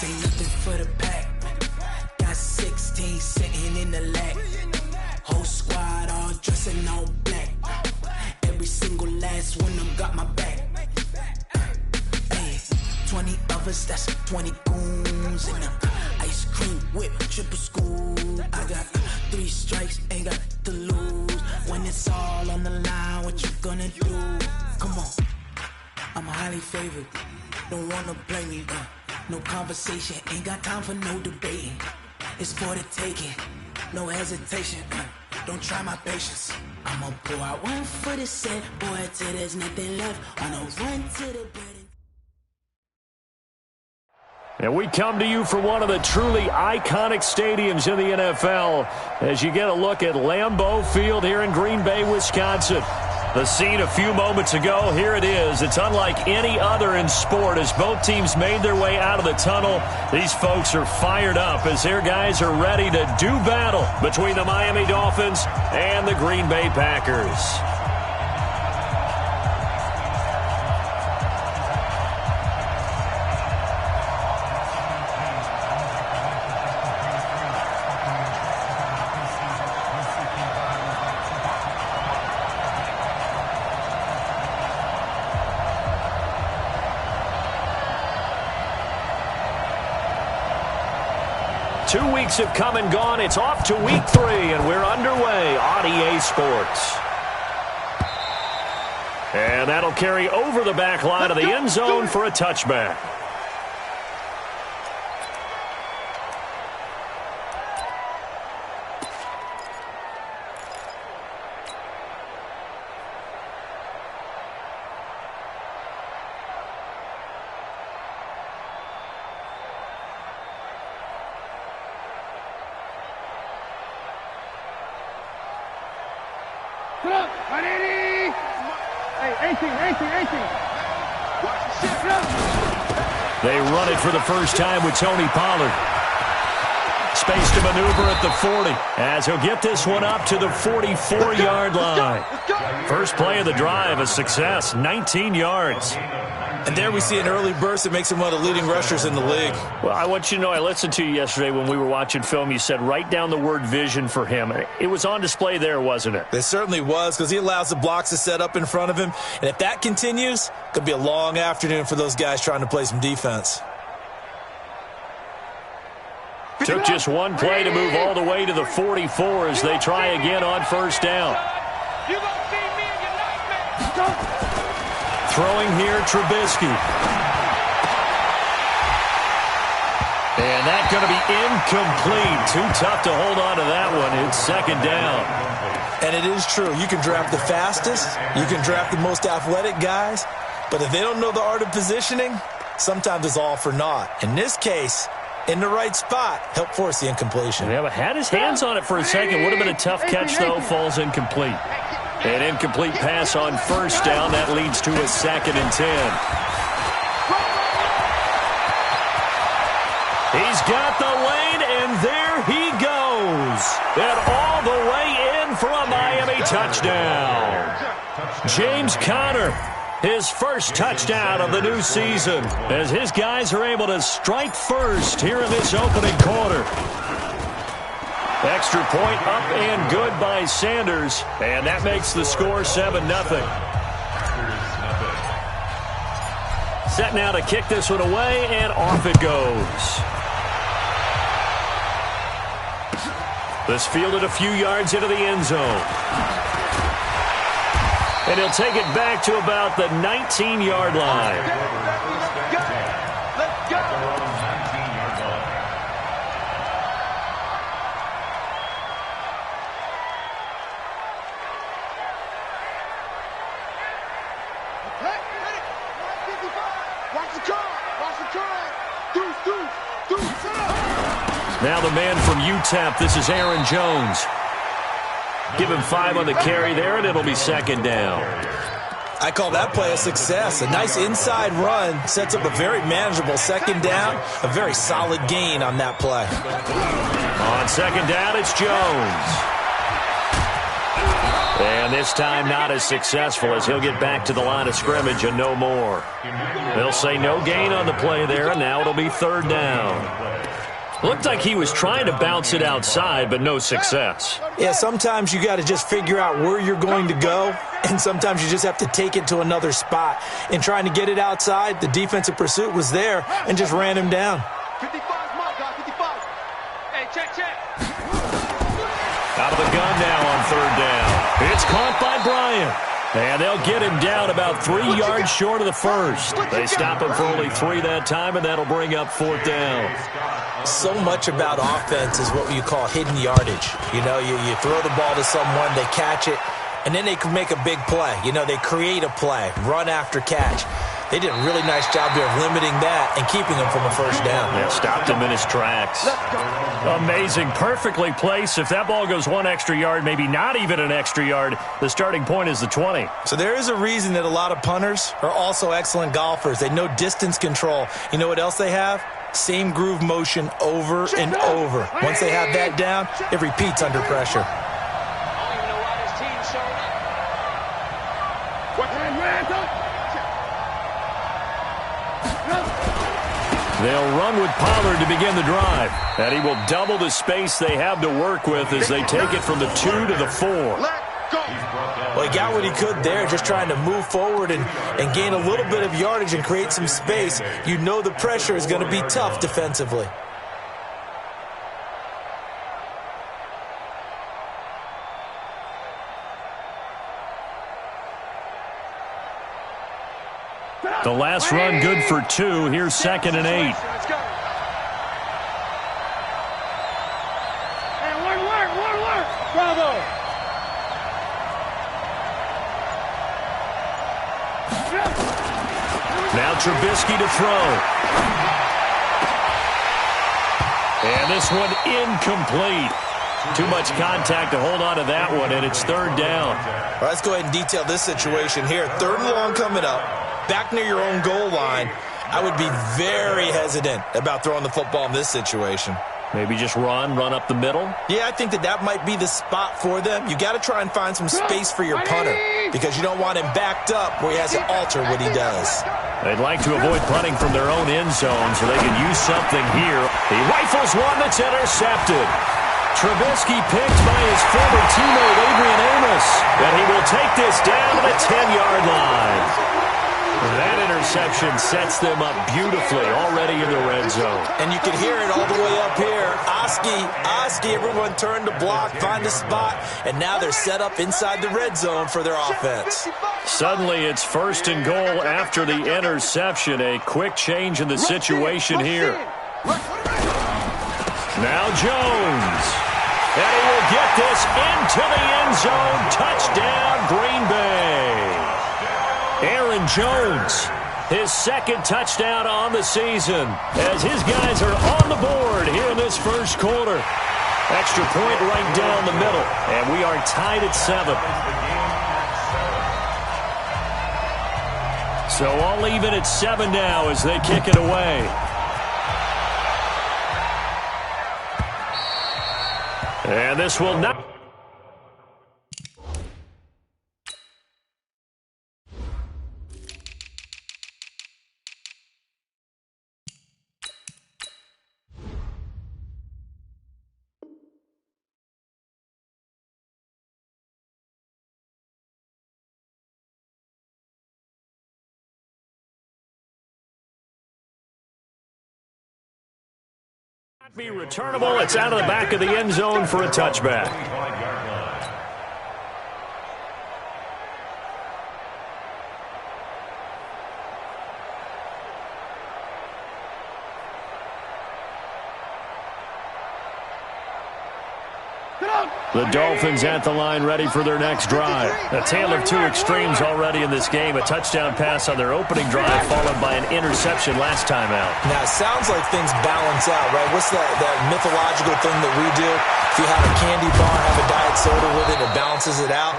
This ain't nothing for the pack. Got 16 sitting in the lag. Whole squad all dressing all black. Every single last one of them got my back. Hey, 20 of us, that's 20 goons in them. Ice cream whip, triple school. I got 3 strikes, ain't got to lose. When it's all on the line, what you gonna do? Come on, I'm highly favored. Don't wanna play me, no conversation, ain't got time for no debating. It's for the taking, no hesitation. Don't try my patience. I'ma pour out one for the set, boy, till there's nothing left. On a run to the bread. And we come to you from one of the truly iconic stadiums in the NFL as you get a look at Lambeau Field here in Green Bay, Wisconsin. The scene a few moments ago, here it is. It's unlike any other in sport as both teams made their way out of the tunnel. These folks are fired up as their guys are ready to do battle between the Miami Dolphins and the Green Bay Packers. 2 weeks have come and gone. It's off to week 3, and we're underway on EA Sports. And that'll carry over the back line of the end zone for a touchback. They run it for the first time with Tony Pollard. Space to maneuver at the 40 as he'll get this one up to the 44-yard line. First play of the drive, a success, 19 yards. And there we see an early burst that makes him one of the leading rushers in the league. Well, I want you to know, I listened to you yesterday when we were watching film. You said write down the word vision for him. It was on display there, wasn't it? It certainly was, because he allows the blocks to set up in front of him. And if that continues, it could be a long afternoon for those guys trying to play some defense. Took just one play to move all the way to the 44 as they try again on first down. Throwing here, Trubisky. And that's going to be incomplete. Too tough to hold on to that one. It's second down. And it is true. You can draft the fastest. You can draft the most athletic guys. But if they don't know the art of positioning, sometimes it's all for naught. In this case, in the right spot, help force the incompletion. Yeah, but had his hands on it for a second. Would have been a tough catch, though. Falls incomplete. An incomplete pass on first down. That leads to a 2nd and 10. He's got the lane, and there he goes. And all the way in for a Miami touchdown. James Conner, his first touchdown of the new season, as his guys are able to strike first here in this opening quarter. Extra point up and good by Sanders, and that makes the score 7-0. Set now to kick this one away, and off it goes. This fielded a few yards into the end zone. And he'll take it back to about the 19-yard line. Now the man from UTEP, this is Aaron Jones. Give him 5 on the carry there, and it'll be second down. I call that play a success. A nice inside run sets up a very manageable second down. A very solid gain on that play. On second down, it's Jones. And this time not as successful as he'll get back to the line of scrimmage and no more. They'll say no gain on the play there, and now it'll be third down. Looked like he was trying to bounce it outside, but no success. Yeah, sometimes you got to just figure out where you're going to go, and sometimes you just have to take it to another spot. In trying to get it outside, the defensive pursuit was there and just ran him down. 55, my guy, 55. Hey, check. Out of the gun now on third down. It's caught by Bryant. And they'll get him down about 3 yards short of the first. They stop him for only 3 that time, and that'll bring up fourth down. So much about offense is what you call hidden yardage. You know, you throw the ball to someone, they catch it, and then they can make a big play. You know, they create a play, run after catch. They did a really nice job here of limiting that and keeping him from a first down. Yeah, stopped him in his tracks. Amazing. Perfectly placed. If that ball goes 1 extra yard, maybe not even an extra yard, the starting point is the 20. So there is a reason that a lot of punters are also excellent golfers. They know distance control. You know what else they have? Same groove motion over and over. Once they have that down, it repeats under pressure. They'll run with Pollard to begin the drive. And he will double the space they have to work with as they take it from the 2 to the 4. Well, he got what he could there, just trying to move forward and gain a little bit of yardage and create some space. You know the pressure is going to be tough defensively. The last run good for 2. Here's 2nd and 8. Bravo. Now Trubisky to throw. And this one incomplete. Too much contact to hold on to that one, and it's third down. All right, let's go ahead and detail this situation here. 3rd and long coming up. Back near your own goal line. I would be very hesitant about throwing the football in this situation. Maybe just run up the middle? Yeah, I think that might be the spot for them. You got to try and find some space for your punter because you don't want him backed up where he has to alter what he does. They'd like to avoid punting from their own end zone so they can use something here. He rifles one that's intercepted. Trubisky picked by his former teammate Adrian Amos, and he will take this down to the 10-yard line. That interception sets them up beautifully already in the red zone. And you can hear it all the way up here. Oski, everyone turned to block, find a spot, and now they're set up inside the red zone for their offense. Suddenly it's 1st and goal after the interception. A quick change in the situation here. Now Jones. And he will get this into the end zone. Touchdown, Green Bay. Aaron Jones, his 2nd touchdown on the season as his guys are on the board here in this first quarter. Extra point right down the middle, and we are tied at 7. So all even at 7 now as they kick it away. And this will not... be returnable. It's out of the back of the end zone for a touchback. The Dolphins at the line ready for their next drive. A tale of 2 extremes already in this game. A touchdown pass on their opening drive followed by an interception last time out. Now, it sounds like things balance out, right? What's that mythological thing that we do? If you have a candy bar, have a diet soda with it, it balances it out.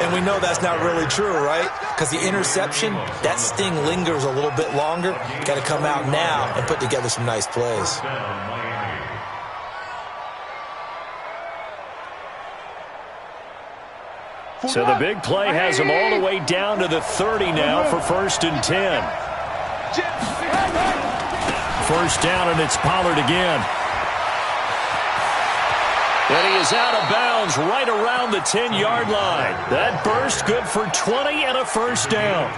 And we know that's not really true, right? Because the interception, that sting lingers a little bit longer. Got to come out now and put together some nice plays. So the big play has him all the way down to the 30 now for 1st and 10. First down, and it's Pollard again. And he is out of bounds right around the 10-yard line. That burst good for 20 and a first down.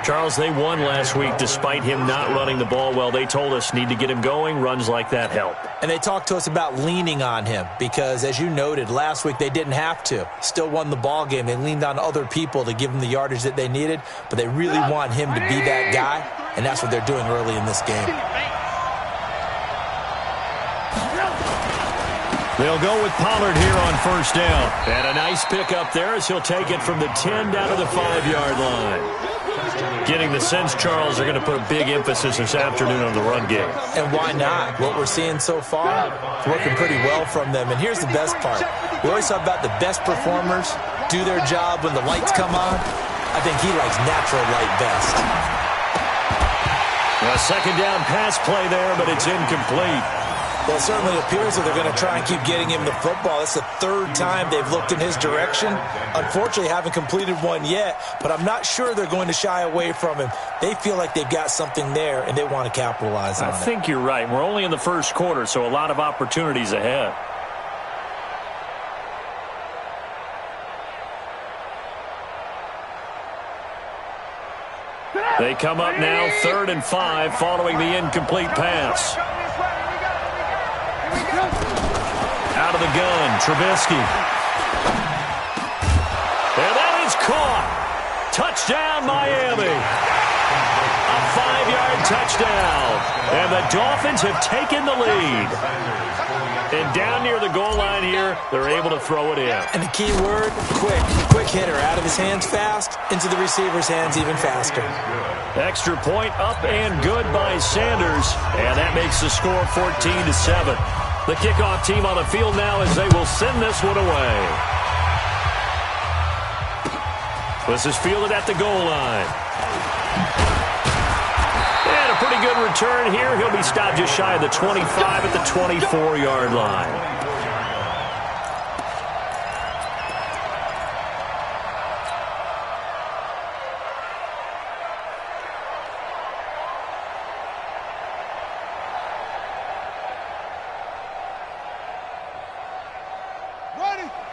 Charles, they won last week despite him not running the ball well. They told us need to get him going. Runs like that help. And they talked to us about leaning on him because, as you noted, last week they didn't have to. Still won the ball game. They leaned on other people to give them the yardage that they needed, but they really want him to be that guy, and that's what they're doing early in this game. They'll go with Pollard here on first down. And a nice pickup there as he'll take it from the 10 down to the 5-yard line. Getting the sense, Charles, they're going to put a big emphasis this afternoon on the run game. And why not? What we're seeing so far, it's working pretty well from them. And here's the best part. We always talk about the best performers do their job when the lights come on. I think he likes natural light best. A second down pass play there, but it's incomplete. Well, it certainly appears that they're going to try and keep getting him the football. It's the third time they've looked in his direction. Unfortunately, haven't completed one yet, but I'm not sure they're going to shy away from him. They feel like they've got something there, and they want to capitalize on it. I think you're right. We're only in the first quarter, so a lot of opportunities ahead. They come up now 3rd and 5 following the incomplete pass. Out of the gun, Trubisky. And that is caught. Touchdown, Miami. A 5-yard touchdown. And the Dolphins have taken the lead. And down near the goal line here, they're able to throw it in. And the key word, quick. Quick hitter. Out of his hands fast, into the receiver's hands even faster. Extra point up and good by Sanders. And that makes the score 14-7. The kickoff team on the field now as they will send this one away. This is fielded at the goal line. And a pretty good return here. He'll be stopped just shy of the 25 at the 24-yard line.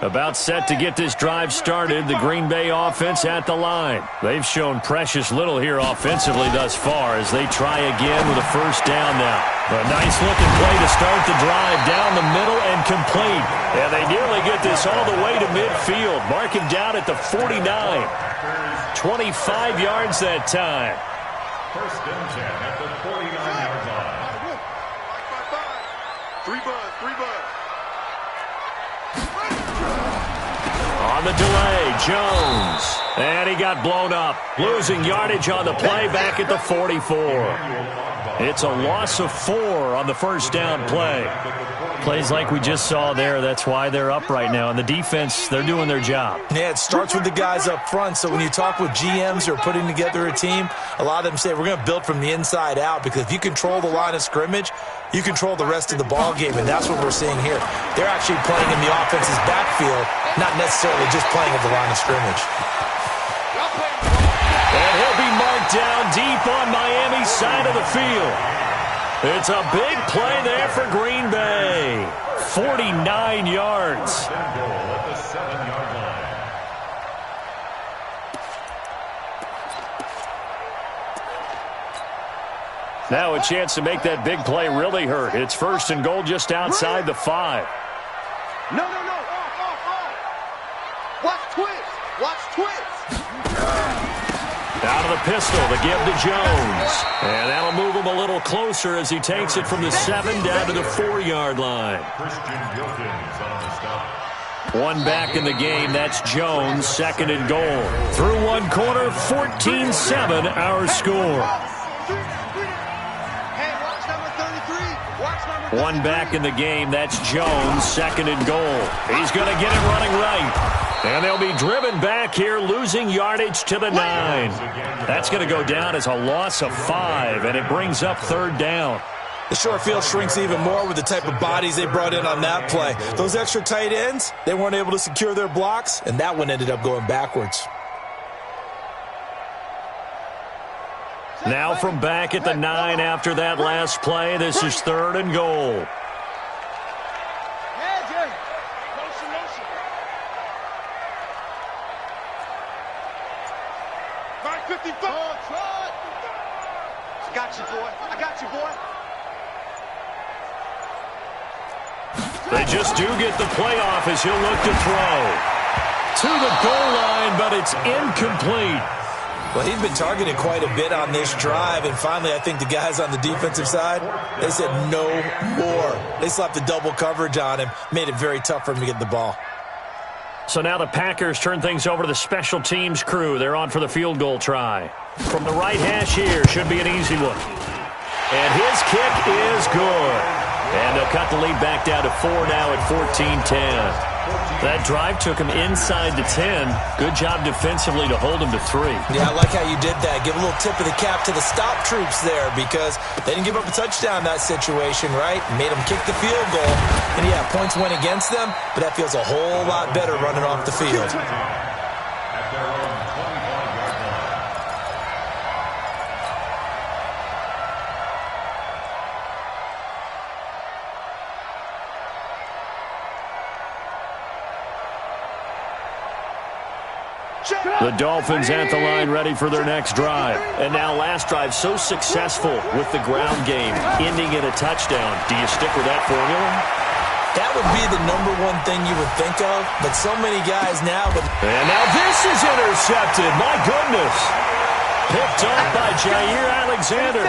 About set to get this drive started, the Green Bay offense at the line. They've shown precious little here offensively thus far as they try again with a first down now. A nice-looking play to start the drive down the middle and complete. And they nearly get this all the way to midfield. Mark him down at the 49. 25 yards that time. First and 10 at the 49-yard line. 3 buzz, 3 buzz. On the delay, Jones. And he got blown up. Losing yardage on the play back at the 44. It's a loss of 4 on the first down play. Plays like we just saw there, that's why they're up right now. And the defense, they're doing their job. Yeah, it starts with the guys up front. So when you talk with GMs who are putting together a team, a lot of them say we're going to build from the inside out, because if you control the line of scrimmage, you control the rest of the ball game, and that's what we're seeing here. They're actually playing in the offense's backfield, not necessarily just playing at the line of scrimmage. And he'll be marked down deep on Miami's side of the field. It's a big play there for Green Bay. 49 yards. Now a chance to make that big play really hurt. It's 1st and goal just outside the 5. No. Off. Watch twist. Watch twist. Out of the pistol, the give to Jones. And that'll move him a little closer as he takes it from the 7 down to the 4-yard line. One back in the game, that's Jones, 2nd and goal. Through one quarter, 14-7 our score. One back in the game, that's Jones, 2nd and goal. He's going to get it running right. And they'll be driven back here, losing yardage to the 9. That's going to go down as a loss of 5, and it brings up 3rd down. The short field shrinks even more with the type of bodies they brought in on that play. Those extra tight ends, they weren't able to secure their blocks, and that one ended up going backwards. Now from back at the 9 after that last play, this is 3rd and goal. Got you, boy. I got you, boy. They just do get the playoff as he'll look to throw. To the goal line, but it's incomplete. Well, he's been targeted quite a bit on this drive, and finally I think the guys on the defensive side, they said no more. They slapped the double coverage on him, made it very tough for him to get the ball. So now the Packers turn things over to the special teams crew. They're on for the field goal try. From the right hash here, should be an easy one. And his kick is good. And they'll cut the lead back down to 4 now at 14-10. That drive took him inside the 10. Good job defensively to hold him to 3. Yeah, I like how you did that. Give a little tip of the cap to the stop troops there because they didn't give up a touchdown in that situation, right? Made them kick the field goal. And, yeah, points went against them, but that feels a whole lot better running off the field. The Dolphins at the line ready for their next drive. And now last drive so successful with the ground game, ending in a touchdown. Do you stick with that formula? That would be the #1 thing you would think of, but so many guys now. And now this is intercepted. My goodness. Picked up by Jair Alexander.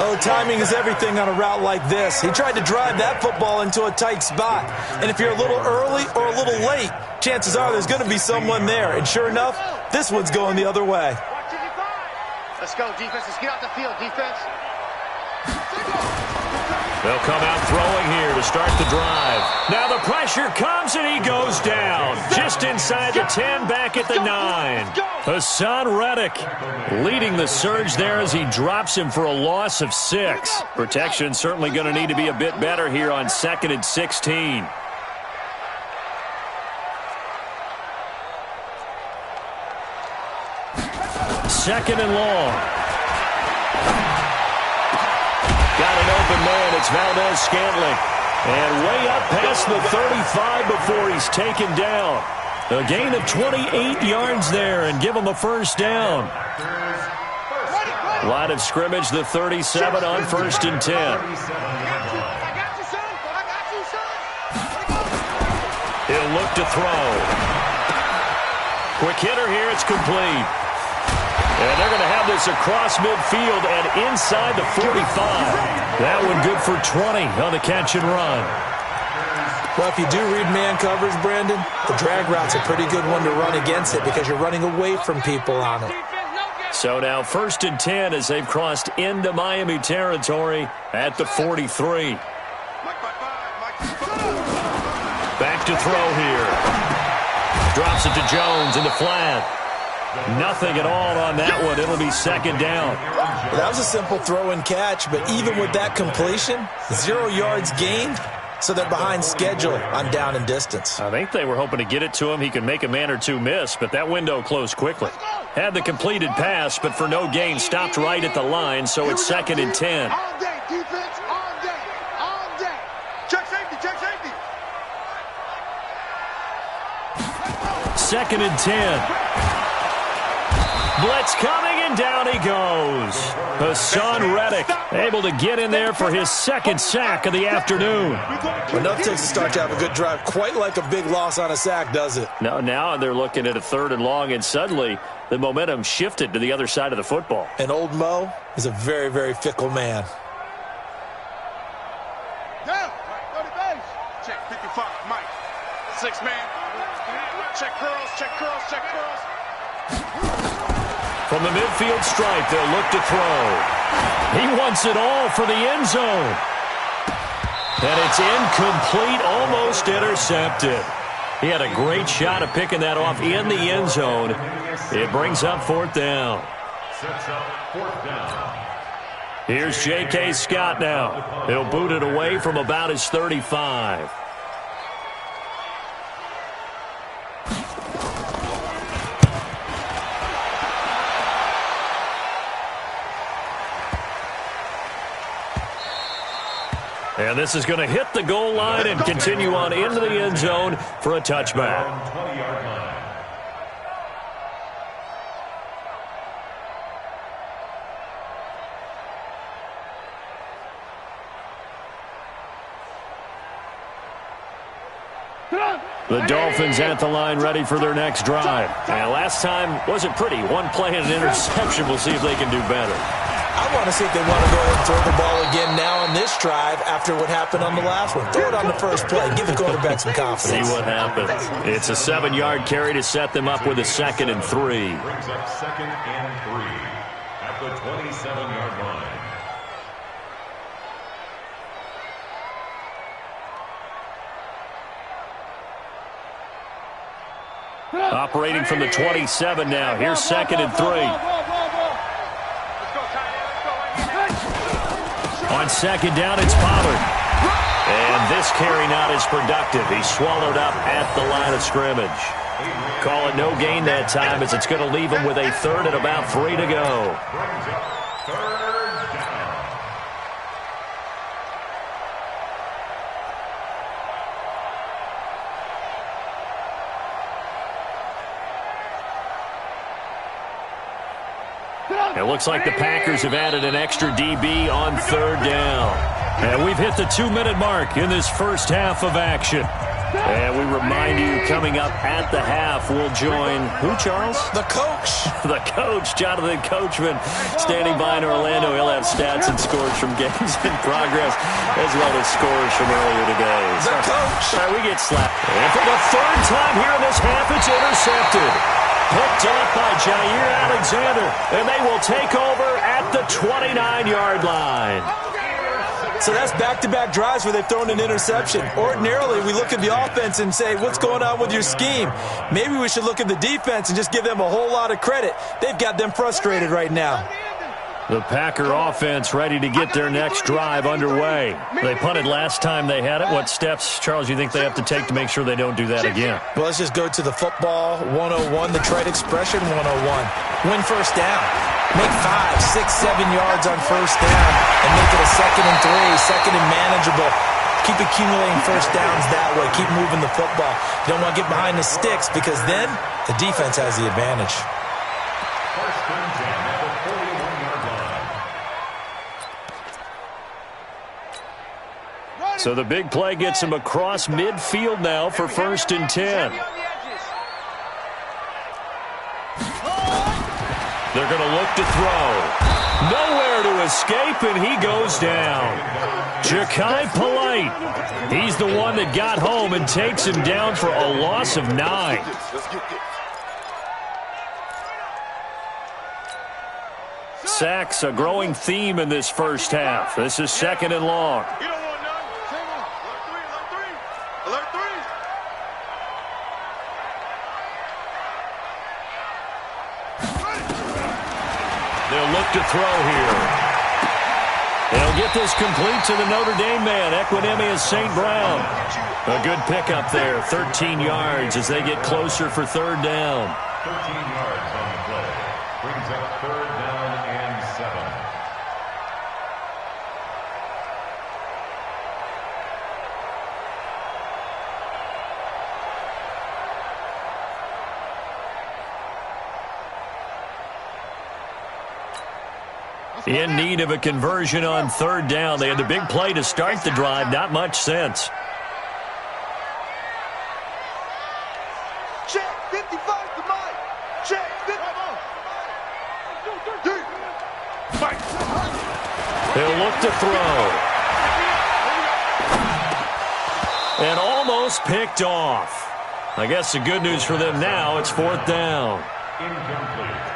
Oh, timing is everything on a route like this. He tried to drive that football into a tight spot. And if you're a little early or a little late, chances are there's going to be someone there. And sure enough, this one's going the other way. Let's go, defense. Let's get out the field, defense. They'll come out throwing here to start the drive. Now the pressure comes and he goes down. Just inside the 10, back at the 9. Hassan Reddick leading the surge there as he drops him for a loss of 6. Protection certainly going to need to be a bit better here on 2nd and 16. Second and long. Got an open man. It's Valdez-Scantling. And way up past the 35 before he's taken down. A gain of 28 yards there and give him a first down. Line of scrimmage, the 37 on 1st and 10. He'll look to throw. Quick hitter here. It's complete. And they're going to have this across midfield and inside the 45. That one good for 20 on the catch and run. Well, if you do read man coverage, Brandon, the drag route's a pretty good one to run against it because you're running away from people on it. So now 1st and 10 as they've crossed into Miami territory at the 43. Back to throw here. Drops it to Jones in the flat. Nothing at all on that one. It'll be 2nd down. Well, that was a simple throw and catch, but even with that completion, 0 yards gained, so they're behind schedule on down and distance. I think they were hoping to get it to him. He could make a man or two miss, but that window closed quickly. Had the completed pass, but for no gain, stopped right at the line, so it's 2nd and 10. All day, defense, all day, all day. Check safety, check safety. 2nd and 10. Blitz coming, and down he goes. Hassan Reddick able to get in there for his 2nd sack of the afternoon. Well, nothing takes a start to have a good drive quite like a big loss on a sack, does it? No, now they're looking at a 3rd and long, and suddenly the momentum shifted to the other side of the football. And old Mo is a very, very fickle man. Down, 30 base. Check 55, Mike. 6 man. Check curls, check curls, check curls. From the midfield stripe, they'll look to throw. He wants it all for the end zone. And it's incomplete, almost intercepted. He had a great shot at picking that off in the end zone. It brings up 4th down. Sets up 4th down. Here's J.K. Scott now. He'll boot it away from about his 35. And this is going to hit the goal line and continue on into the end zone for a touchback. 20-yard line. The Dolphins at the line ready for their next drive. And last time wasn't pretty. One play and an interception. We'll see if they can do better. I want to see if they want to go ahead and throw the ball again now on this drive after what happened on the last one. Throw it on the first play. Give the quarterback some confidence. See what happens. It's a 7-yard carry to set them up with a 2nd and 3. Brings up 2nd and 3 at the 27-yard line. Operating from the 27 now. Here's 2nd and 3. On 2nd down, it's Pollard. And this carry not as productive. He's swallowed up at the line of scrimmage. Call it no gain that time as it's going to leave him with a 3rd and about 3 to go. Brings up 3rd down. It looks like the Packers have added an extra DB on 3rd down. And we've hit the 2-minute mark in this first half of action. And we remind you, coming up at the half, we'll join, who, Charles? The coach. The coach, Jonathan Coachman, standing by in Orlando. He'll have stats and scores from games in progress, as well as scores from earlier today. The coach. All right, we get slapped. And for the 3rd time here in this half, it's intercepted. Picked off by Jair Alexander, and they will take over at the 29-yard line. So that's back-to-back drives where they've thrown an interception. Ordinarily, we look at the offense and say, what's going on with your scheme? Maybe we should look at the defense and just give them a whole lot of credit. They've got them frustrated right now. The Packer offense ready to get their next drive underway. They punted last time they had it. What steps, Charles, you think they have to take to make sure they don't do that again? Well, let's just go to the football 101, the trade expression 101. Win first down. Make 5, 6, 7 yards on first down and make it a 2nd and 3, 2nd and manageable. Keep accumulating first downs that way. Keep moving the football. You don't want to get behind the sticks because then the defense has the advantage. First and 10 at the 41-yard line. So the big play gets him across midfield now for 1st and 10. They're going to look to throw. Nowhere to escape, and he goes down. Ja'Kai Polite. He's the one that got home and takes him down for a loss of 9. Sacks, a growing theme in this first half. This is 2nd and long. You don't want none. Alert 3, alert 3. Alert 3. They'll look to throw here. They'll get this complete to the Notre Dame man, Equinemius St. Brown. A good pickup there, 13 yards as they get closer for 3rd down. 13 yards on the play. Brings up 3rd down and 7. In need of a conversion on 3rd down. They had the big play to start the drive. Not much sense. Check 55 to Mike. Check 55. Mike. They'll look to throw. And almost picked off. I guess the good news for them now, it's 4th down.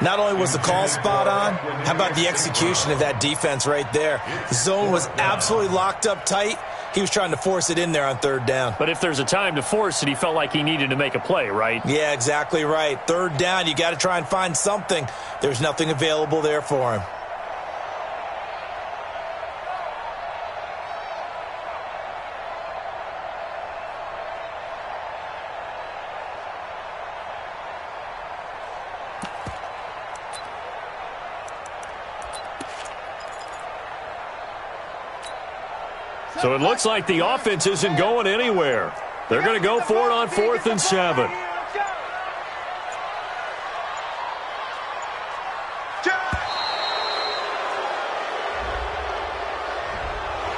Not only was the call spot on, how about the execution of that defense right there? The zone was absolutely locked up tight. He was trying to force it in there on 3rd down. But if there's a time to force it, he felt like he needed to make a play, right? Yeah, exactly right. 3rd down, you got to try and find something. There's nothing available there for him. So it looks like the offense isn't going anywhere. They're going to go for it on 4th and 7.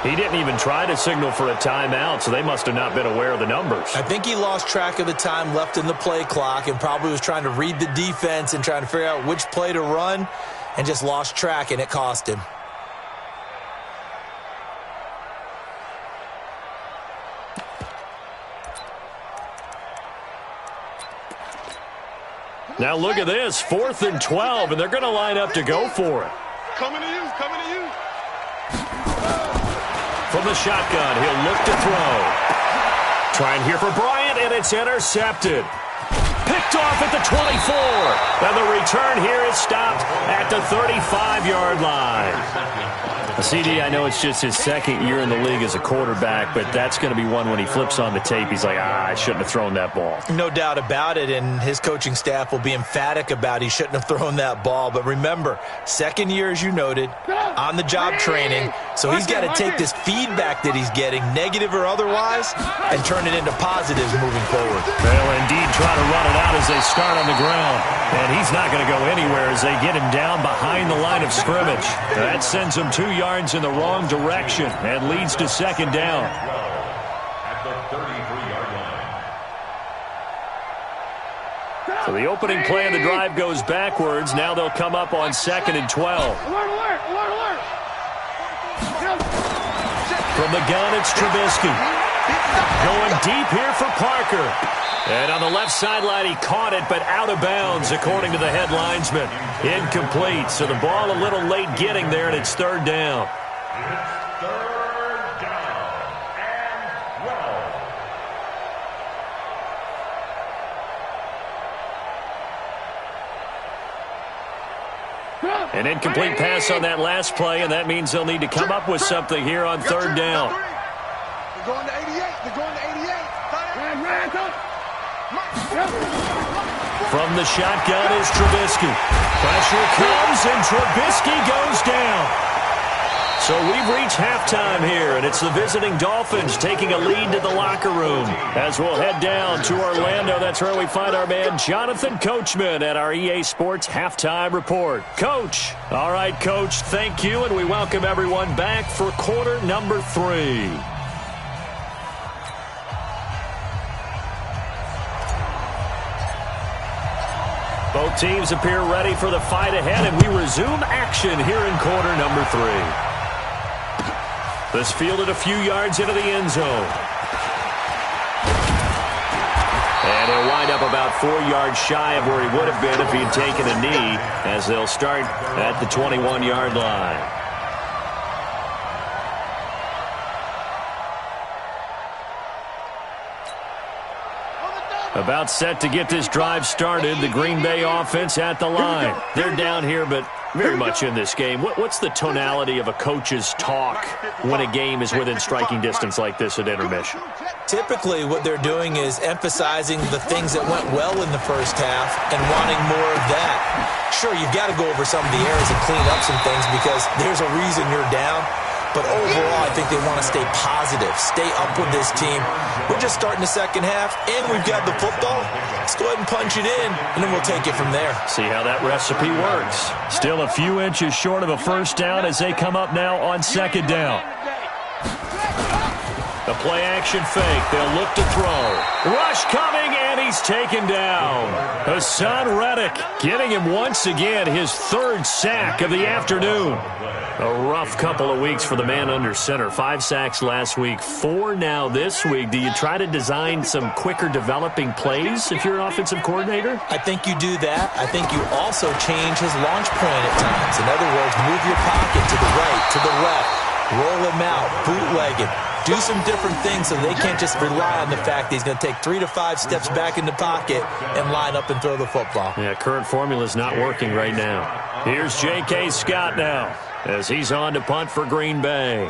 He didn't even try to signal for a timeout, so they must have not been aware of the numbers. I think he lost track of the time left in the play clock and probably was trying to read the defense and trying to figure out which play to run and just lost track, and it cost him. Now look at this, 4th and 12, and they're going to line up to go for it. Coming to you, coming to you. From the shotgun, he'll look to throw. Trying here for Bryant, and it's intercepted. Picked off at the 24. And the return here is stopped at the 35-yard line. CD, I know it's just his second year in the league as a quarterback, but that's going to be one when he flips on the tape. He's like, I shouldn't have thrown that ball. No doubt about it, and his coaching staff will be emphatic about he shouldn't have thrown that ball. But remember, second year, as you noted, on-the-job training, so he's got to take this feedback that he's getting, negative or otherwise, and turn it into positives moving forward. They'll indeed try to run it out as they start on the ground, and he's not going to go anywhere as they get him down behind the line of scrimmage. That sends him 2 yards in the wrong direction and leads to second down. At the 33-yard line. So the opening play of the drive goes backwards. Now they'll come up on 2nd and 12. Alert, alert. From the gun, it's Trubisky. Going deep here for Parker. And on the left sideline, he caught it, but out of bounds, according to the head linesman. Incomplete. So the ball a little late getting there, and it's 3rd down. It's 3rd down and 12. An incomplete pass on that last play, and that means they'll need to come up with something here on 3rd down. They're going to 88. They're going to 88. Ryan, come. From the shotgun is Trubisky. Pressure comes, and Trubisky goes down. So we've reached halftime here, and it's the visiting Dolphins taking a lead to the locker room. As we'll head down to Orlando, that's where we find our man Jonathan Coachman at our EA Sports Halftime Report. Coach. All right, Coach, thank you, and we welcome everyone back for quarter number 3. Both teams appear ready for the fight ahead, and we resume action here in quarter number 3. This fielded a few yards into the end zone. And he'll wind up about 4 yards shy of where he would have been if he had taken a knee, as they'll start at the 21-yard line. About set to get this drive started. The Green Bay offense at the line. They're down here, but very much in this game. What's the tonality of a coach's talk when a game is within striking distance like this at intermission? Typically, what they're doing is emphasizing the things that went well in the first half and wanting more of that. Sure, you've got to go over some of the errors and clean up some things because there's a reason you're down. But overall, I think they want to stay positive, stay up with this team. We're just starting the second half, and we've got the football. Let's go ahead and punch it in, and then we'll take it from there. See how that recipe works. Still a few inches short of a first down as they come up now on 2nd down. The play-action fake. They'll look to throw. Rush coming, and he's taken down. Hassan Reddick getting him once again his 3rd sack of the afternoon. A rough couple of weeks for the man under center. 5 sacks last week, 4 now this week. Do you try to design some quicker developing plays if you're an offensive coordinator? I think you do that. I think you also change his launch point at times. In other words, move your pocket to the right, to the left, roll him out, bootleg him. Do some different things so they can't just rely on the fact that he's going to take 3 to 5 steps back in the pocket and line up and throw the football. Yeah, current formula is not working right now. Here's J.K. Scott now, as he's on to punt for Green Bay.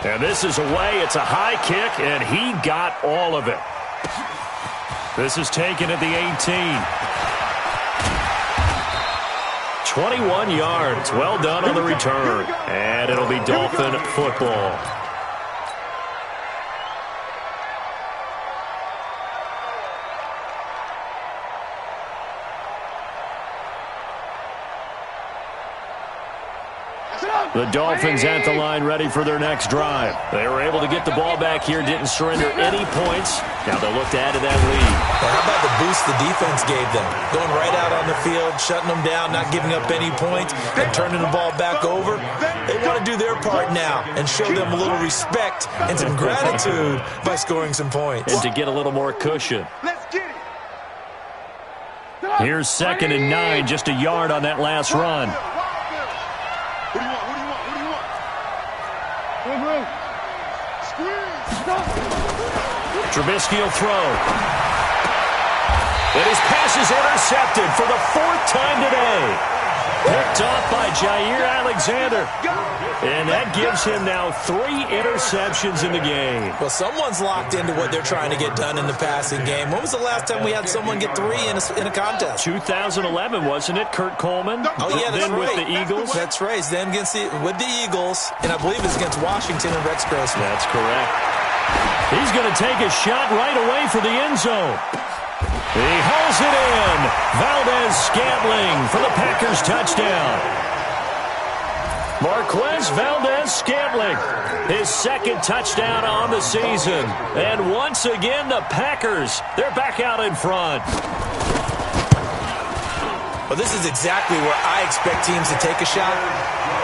And this is away. It's a high kick, and he got all of it. This is taken at the 18. 21 yards. Well done on the return. And it'll be Dolphin football. The Dolphins at the line ready for their next drive. They were able to get the ball back here, didn't surrender any points. Now they'll look to add to that lead. Well, how about the boost the defense gave them? Going right out on the field, shutting them down, not giving up any points, and turning the ball back over. They want to do their part now and show them a little respect and some gratitude by scoring some points. And to get a little more cushion. Let's get it. Here's 2nd and 9, just a yard on that last run. Who do you want? Who do you want? Who do you want? Squeeze. Trubisky will throw. And his pass is intercepted for the 4th time today. Picked off by Jair Alexander. And that gives him now 3 interceptions in the game. Well, someone's locked into what they're trying to get done in the passing game. When was the last time we had someone get 3 in a contest? 2011, wasn't it? Kurt Coleman. Oh, yeah, that's then right. with the Eagles. That's right. Then with the Eagles, and I believe it's against Washington and Rex Grossman. That's correct. He's going to take a shot right away for the end zone. He hauls it in. Valdez-Scantling for the Packers touchdown. Marquez Valdez-Scantling, his 2nd touchdown on the season. And once again, the Packers, they're back out in front. Well, this is exactly where I expect teams to take a shot.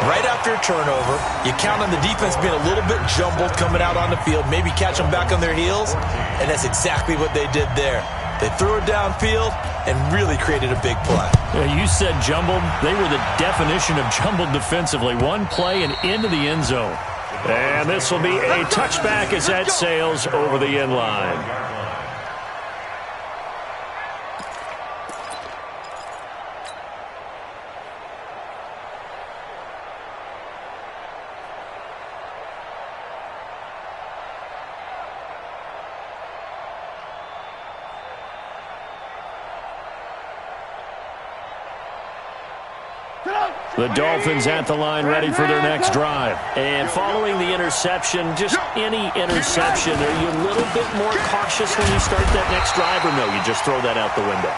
Right after a turnover, you count on the defense being a little bit jumbled coming out on the field, maybe catch them back on their heels, and that's exactly what they did there. They threw it downfield and really created a big play. Yeah, you said jumbled. They were the definition of jumbled defensively. One play and into the end zone. And this will be a touchback as that sails over the end line. The Dolphins at the line ready for their next drive. And following the interception, just any interception, are you a little bit more cautious when you start that next drive, or no, you just throw that out the window?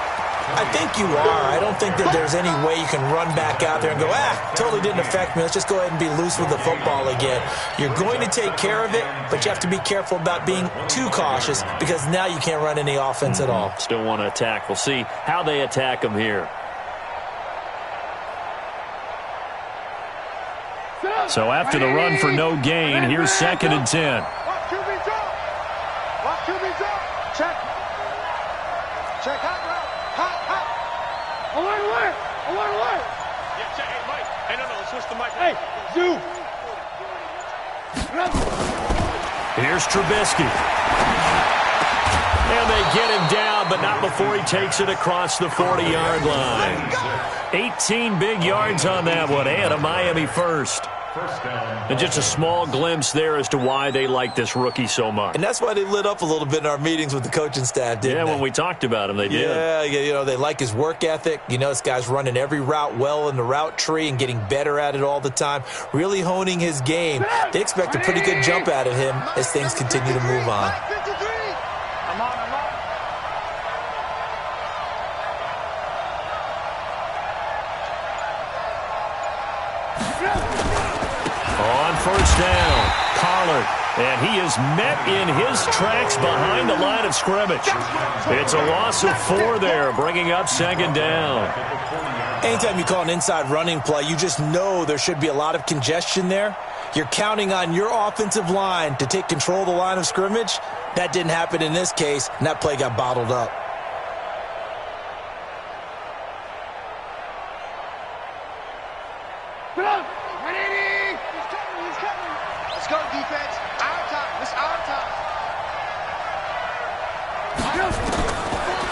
I think you are. I don't think that there's any way you can run back out there and go, totally didn't affect me. Let's just go ahead and be loose with the football again. You're going to take care of it, but you have to be careful about being too cautious because now you can't run any offense at all. Still want to attack. We'll see how they attack them here. So after the run for no gain, here's 2nd and 10. Watch QB's up. Watch QB's up. Check. Check. Hot route. Hot. Alert. Yeah, check. Hey, Mike. Hey, no. Switch the mic. Hey, Zoo. Here's Trubisky. And they get him down, but not before he takes it across the 40-yard line. 18 big yards on that one, and a Miami first. And just a small glimpse there as to why they like this rookie so much. And that's why they lit up a little bit in our meetings with the coaching staff, didn't they? Yeah, when we talked about him, they did. Yeah, they like his work ethic. This guy's running every route well in the route tree and getting better at it all the time, really honing his game. They expect a pretty good jump out of him as things continue to move on. On first down, Pollard, and he is met in his tracks behind the line of scrimmage. It's a loss of 4 there, bringing up 2nd down. Anytime you call an inside running play, you just know there should be a lot of congestion there. You're counting on your offensive line to take control of the line of scrimmage. That didn't happen in this case, and that play got bottled up.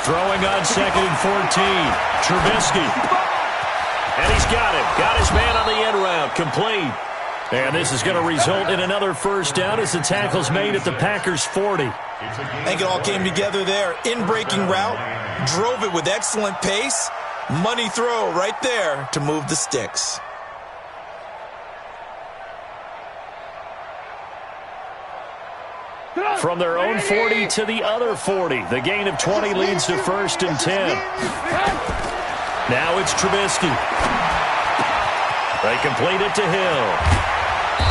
Throwing on 2nd and 14. Trubisky. And he's got it. Got his man on the end route. Complete. And this is going to result in another first down as the tackle's made at the Packers' 40. I think it all came together there. In-breaking route. Drove it with excellent pace. Money throw right there to move the sticks. From their own 40 to the other 40. The gain of 20 leads to 1st and 10. Now it's Trubisky. They complete it to Hill.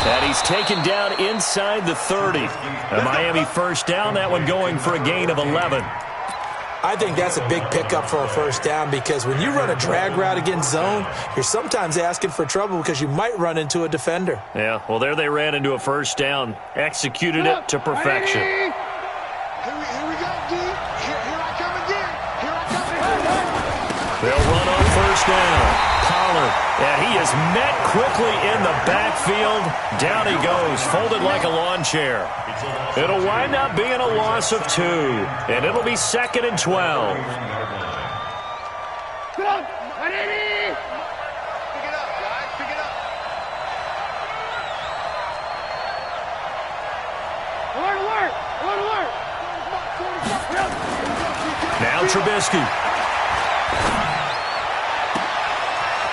And he's taken down inside the 30. A Miami first down, that one going for a gain of 11. I think that's a big pickup for a first down because when you run a drag route against zone, you're sometimes asking for trouble because you might run into a defender. Yeah, well, there they ran into a first down. Executed it to perfection. Here we go, D. Here I come again. Here I come. They'll run on first down. Pollard, and he is met quickly in the backfield. Down he goes, folded like a lawn chair. It'll wind up being a loss of 2, and it'll be 2nd and 12. Pick it up, guys. Pick it up. Alert. Now Trubisky.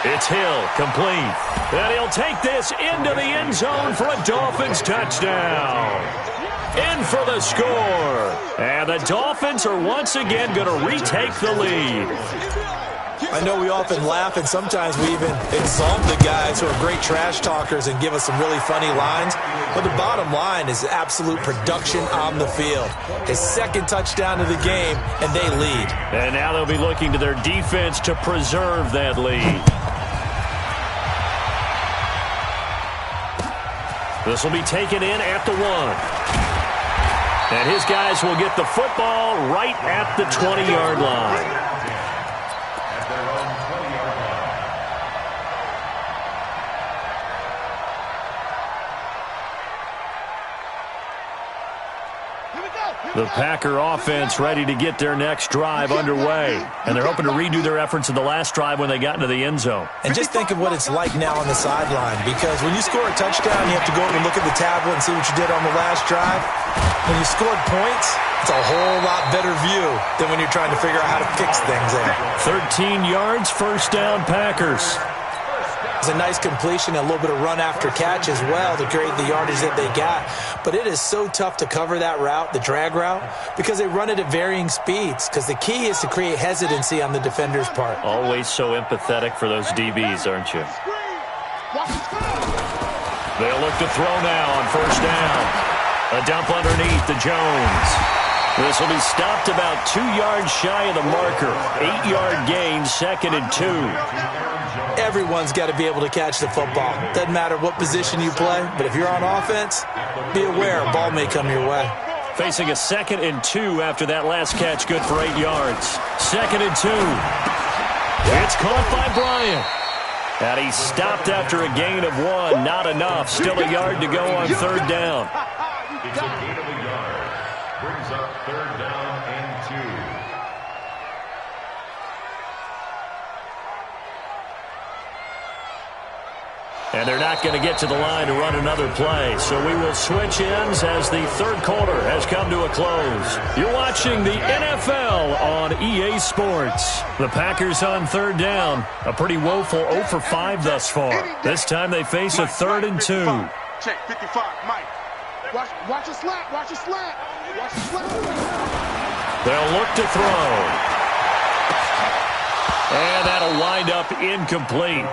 It's Hill, complete. And he'll take this into the end zone for a Dolphins touchdown. In for the score. And the Dolphins are once again going to retake the lead. I know we often laugh and sometimes we even exalt the guys who are great trash talkers and give us some really funny lines. But the bottom line is absolute production on the field. His 2nd touchdown of the game, and they lead. And now they'll be looking to their defense to preserve that lead. This will be taken in at the 1. And his guys will get the football right at the 20-yard line. The Packer offense ready to get their next drive underway. And they're hoping to redo their efforts in the last drive when they got into the end zone. And just think of what it's like now on the sideline, because when you score a touchdown, you have to go over and look at the tablet and see what you did on the last drive. When you scored points, it's a whole lot better view than when you're trying to figure out how to fix things there. 13 yards, first down, Packers. It's a nice completion, a little bit of run after catch as well to create the yardage that they got. But it is so tough to cover that route, the drag route, because they run it at varying speeds. Because the key is to create hesitancy on the defender's part. Always so empathetic for those DBs, aren't you? They'll look to throw now on first down. A dump underneath to Jones. This will be stopped about 2 yards shy of the marker. 8-yard gain, 2nd and 2. Everyone's got to be able to catch the football. Doesn't matter what position you play, but if you're on offense, be aware a ball may come your way. Facing a 2nd and 2 after that last catch, good for 8 yards. 2nd and 2. It's caught by Bryant. And he stopped after a gain of 1. Not enough. Still a yard to go on third down. It's a gain of a yard. Brings up 3rd down and 2. And they're not going to get to the line to run another play. So we will switch ends as the 3rd quarter has come to a close. You're watching the NFL on EA Sports. The Packers on 3rd down. A pretty woeful 0 for 5 thus far. This time they face a 3rd and 2. Check 55, Mike. Watch a slant. Watch a slant. They'll look to throw. And that'll wind up incomplete.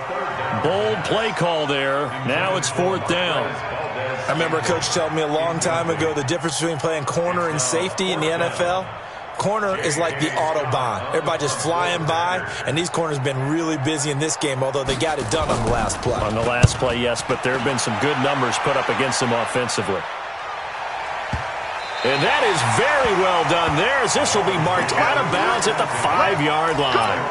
Bold play call there. Now it's 4th down. I remember a coach telling me a long time ago the difference between playing corner and safety in the NFL. Corner is like the Autobahn. Everybody just flying by, and these corners have been really busy in this game, although they got it done on the last play. On the last play, yes, but there have been some good numbers put up against them offensively. And that is very well done there, as this will be marked out of bounds at the 5-yard line.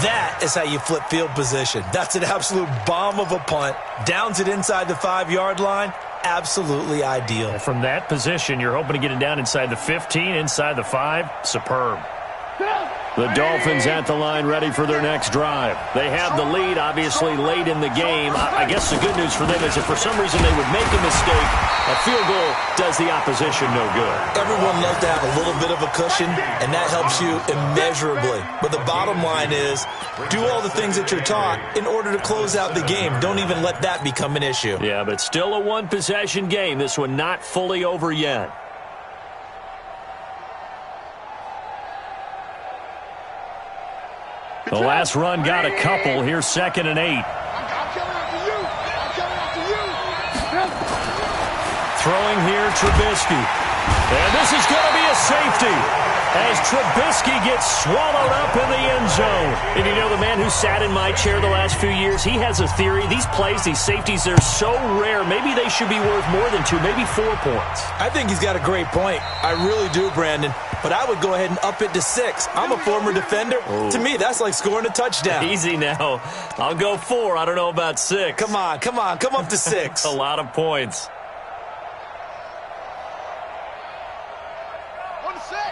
That is how you flip field position. That's an absolute bomb of a punt. Downs it inside the 5-yard line. Absolutely ideal. And from that position, you're hoping to get it down inside the 15, inside the 5. Superb. The Dolphins at the line ready for their next drive. They have the lead, obviously, late in the game. I guess the good news for them is if for some reason they would make a mistake, a field goal does the opposition no good. Everyone loves to have a little bit of a cushion, and that helps you immeasurably. But the bottom line is, do all the things that you're taught in order to close out the game. Don't even let that become an issue. Yeah, but still a one-possession game. This one not fully over yet. The last run got a couple. Here's 2nd and 8. I'm coming after you. I'm coming after you. Throwing here, Trubisky. And this is going to be a safety as Trubisky gets swallowed up in the end zone. And you know, the man who sat in my chair the last few years, he has a theory. These plays, these safeties, they're so rare. Maybe they should be worth more than 2, maybe 4 points. I think he's got a great point. I really do, Brandon. But I would go ahead and up it to 6. I'm a former defender. Ooh. To me, that's like scoring a touchdown. Easy now. I'll go 4. I don't know about 6. Come on. Come up to 6. A lot of points.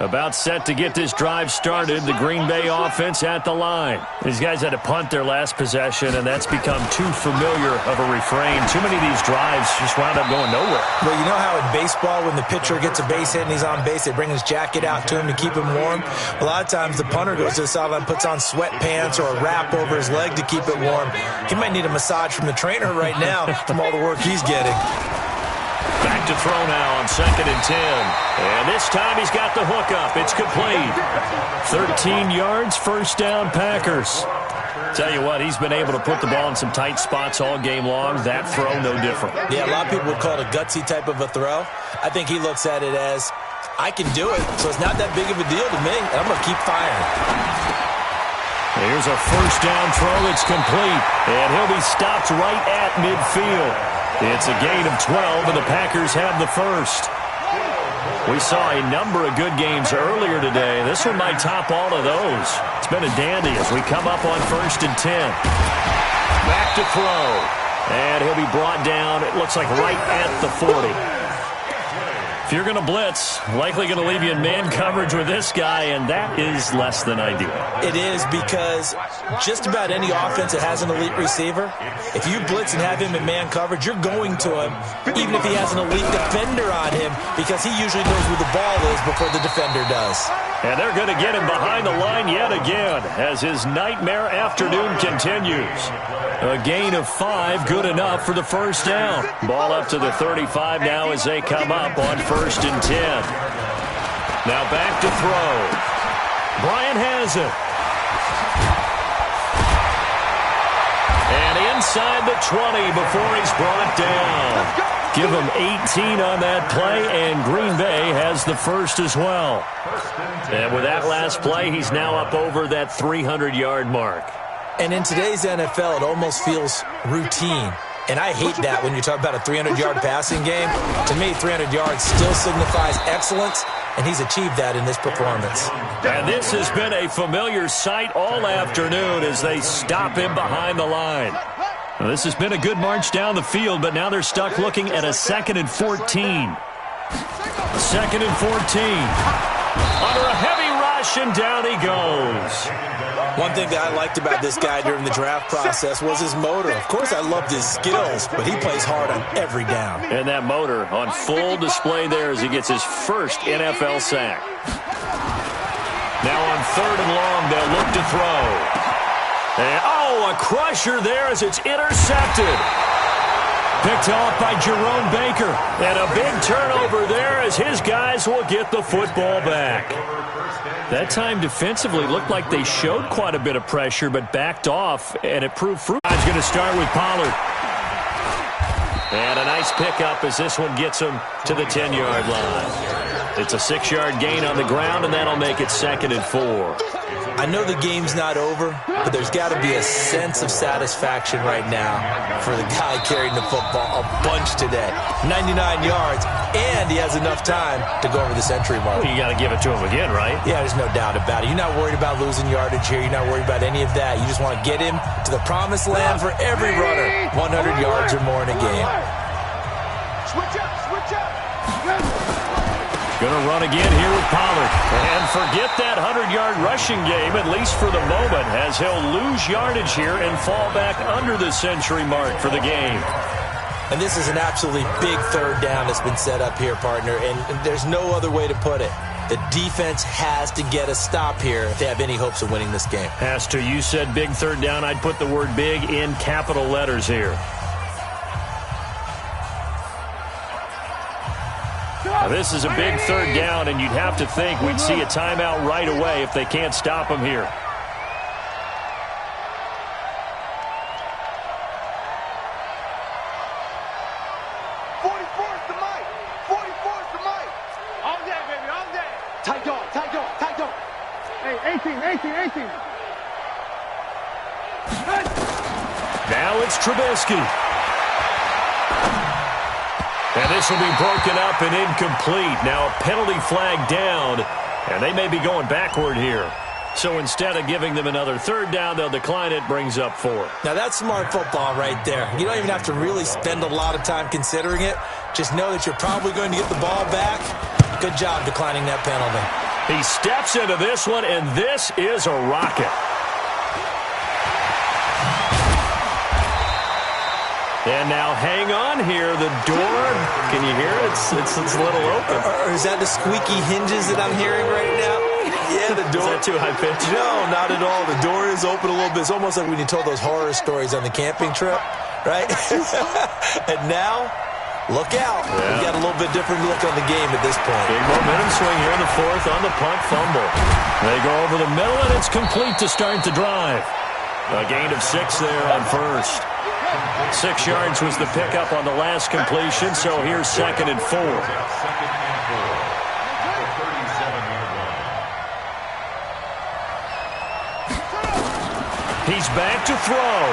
About set to get this drive started. The Green Bay offense at the line. These guys had to punt their last possession, and that's become too familiar of a refrain. Too many of these drives just wound up going nowhere. Well, you know how in baseball, when the pitcher gets a base hit and he's on base, they bring his jacket out to him to keep him warm? A lot of times the punter goes to the sideline, puts on sweatpants or a wrap over his leg to keep it warm. He might need a massage from the trainer right now from all the work he's getting. Back to throw now on 2nd and 10. And this time he's got the hook up. It's complete. 13 yards, first down, Packers. Tell you what, he's been able to put the ball in some tight spots all game long. That throw, no different. Yeah, a lot of people would call it a gutsy type of a throw. I think he looks at it as, I can do it, so it's not that big of a deal to me, and I'm going to keep firing. Here's a first down throw that's complete. And he'll be stopped right at midfield. It's a gain of 12, and the Packers have the first. We saw a number of good games earlier today. This one might top all of those. It's been a dandy as we come up on 1st and 10. Back to throw. And he'll be brought down, it looks like right at the 40. If you're going to blitz, likely going to leave you in man coverage with this guy, and that is less than ideal. It is, because just about any offense that has an elite receiver, if you blitz and have him in man coverage, you're going to him, even if he has an elite defender on him, because he usually knows where the ball is before the defender does. And they're going to get him behind the line yet again as his nightmare afternoon continues. A gain of 5, good enough for the first down. Ball up to the 35 now as they come up on 1st and 10. Now back to throw. Bryant has it. And inside the 20 before he's brought down. Give him 18 on that play, and Green Bay has the first as well. And with that last play, he's now up over that 300-yard mark. And in today's NFL, it almost feels routine. And I hate that when you talk about a 300-yard passing game. To me, 300 yards still signifies excellence, and he's achieved that in this performance. And this has been a familiar sight all afternoon as they stop him behind the line. Well, this has been a good march down the field, but now they're stuck looking at a 2nd and 14. 2nd and 14. Under a heavy rush, and down he goes. One thing that I liked about this guy during the draft process was his motor. Of course, I loved his skills, but he plays hard on every down. And that motor on full display there as he gets his first NFL sack. Now on 3rd and long, they'll look to throw. And, a crusher there as it's intercepted. Picked off by Jerome Baker. And a big turnover there as his guys will get the football back. That time defensively looked like they showed quite a bit of pressure but backed off, and it proved fruitful. He's going to start with Pollard. And a nice pickup as this one gets him to the 10-yard line. It's a 6-yard gain on the ground, and that'll make it 2nd and 4. I know the game's not over, but there's got to be a sense of satisfaction right now for the guy carrying the football a bunch today. 99 yards, and he has enough time to go over the century mark. Well, you got to give it to him again, right? Yeah, there's no doubt about it. You're not worried about losing yardage here. You're not worried about any of that. You just want to get him to the promised land for every runner. 100 yards or more in a game. Switch up, switch up. Going to run again here with Pollard. And forget that 100-yard rushing game, at least for the moment, as he'll lose yardage here and fall back under the century mark for the game. And this is an absolutely big third down that's been set up here, partner, and there's no other way to put it. The defense has to get a stop here if they have any hopes of winning this game. Has to. You said big third down. I'd put the word big in capital letters here. Now, this is a big third down, and you'd have to think we'd see a timeout right away if they can't stop him here. Now it's Trubisky. And this will be broken up and incomplete. Now a penalty flag down, and they may be going backward here. So instead of giving them another third down, they'll decline it, brings up 4. Now that's smart football right there. You don't even have to really spend a lot of time considering it. Just know that you're probably going to get the ball back. Good job declining that penalty. He steps into this one, and this is a rocket. And now hang on here. The door, can you hear it? It's a little open. Or is that the squeaky hinges that I'm hearing right now? Yeah, the door. Is that too high pitched? No, not at all. The door is open a little bit. It's almost like when you told those horror stories on the camping trip, right? And now, look out. Yeah. We've got a little bit different look on the game at this point. Big momentum swing here in the 4th on the punt fumble. They go over the middle, and it's complete to start the drive. A gain of 6 there on first. 6 yards was the pickup on the last completion, so here's 2nd and 4. He's back to throw.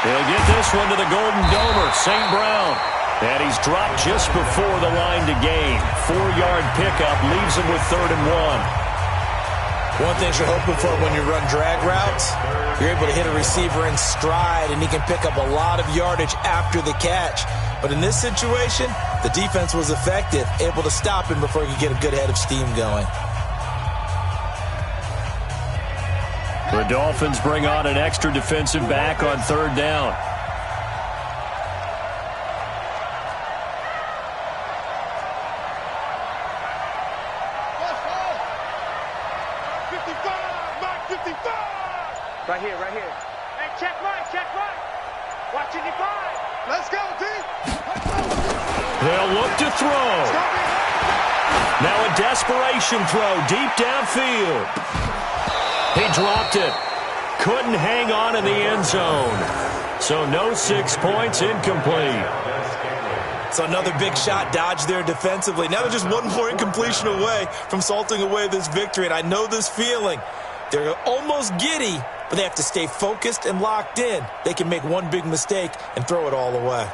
He'll get this one to the Golden Domer, St. Brown. And he's dropped just before the line to gain. 4-yard pickup leaves him with 3rd and 1. One thing you're hoping for when you run drag routes, you're able to hit a receiver in stride, and he can pick up a lot of yardage after the catch. But in this situation, the defense was effective, able to stop him before he could get a good head of steam going. The Dolphins bring on an extra defensive back on 3rd down. Right here. Hey, check right. Watch it, divide. Let's go, D. They'll look to throw. Now a desperation throw deep downfield. He dropped it. Couldn't hang on in the end zone. So no 6 points, incomplete. So another big shot dodged there defensively. Now they're just one more incompletion away from salting away this victory. And I know this feeling. They're almost giddy, but they have to stay focused and locked in. They can make one big mistake and throw it all away.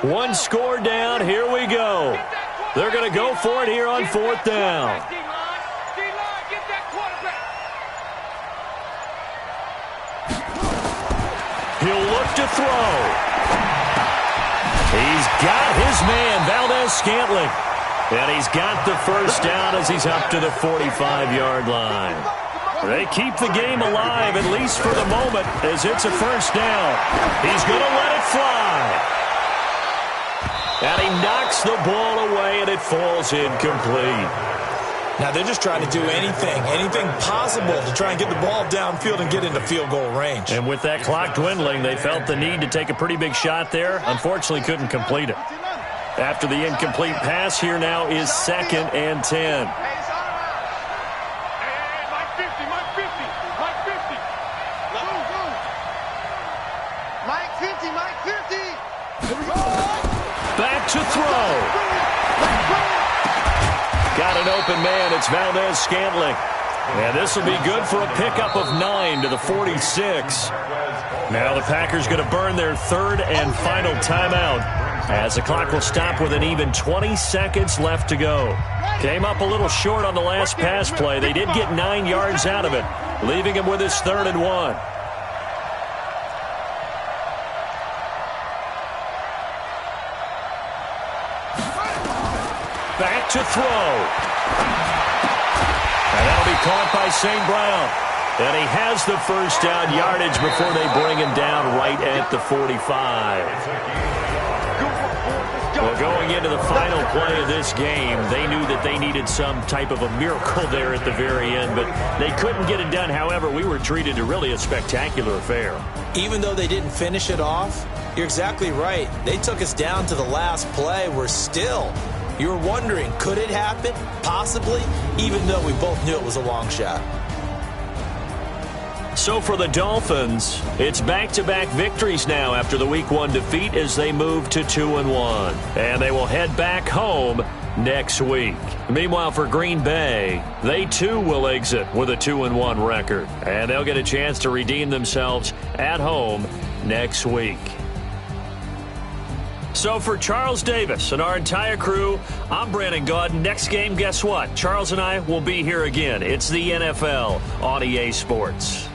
One score down. Here we go. They're going to go for it here on 4th down. He'll look to throw. He's got his man, Valdez-Scantling. And he's got the first down as he's up to the 45-yard line. They keep the game alive, at least for the moment, as it's a first down. He's going to let it fly. And he knocks the ball away, and it falls incomplete. Now they're just trying to do anything possible to try and get the ball downfield and get into field goal range. And with that clock dwindling, they felt the need to take a pretty big shot there. Unfortunately, couldn't complete it. After the incomplete pass, here now is 2nd and 10. Back to throw. Got an open man. It's Valdez-Scantling. And this will be good for a pickup of 9 to the 46. Now the Packers going to burn their third and final timeout as the clock will stop with an even 20 seconds left to go. Came up a little short on the last pass play. They did get 9 yards out of it, leaving him with his 3rd and 1. Back to throw. And that'll be caught by St. Brown. And he has the first down yardage before they bring him down right at the 45. Well, going into the final play of this game, they knew that they needed some type of a miracle there at the very end, but they couldn't get it done. However, we were treated to really a spectacular affair. Even though they didn't finish it off, you're exactly right. They took us down to the last play. We're still... You were wondering, could it happen? Possibly, even though we both knew it was a long shot. So for the Dolphins, it's back-to-back victories now after the Week 1 defeat as they move to 2-1. And they will head back home next week. Meanwhile, for Green Bay, they too will exit with a 2-1 record. And they'll get a chance to redeem themselves at home next week. So for Charles Davis and our entire crew, I'm Brandon Gaudin. Next game, guess what? Charles and I will be here again. It's the NFL on EA Sports.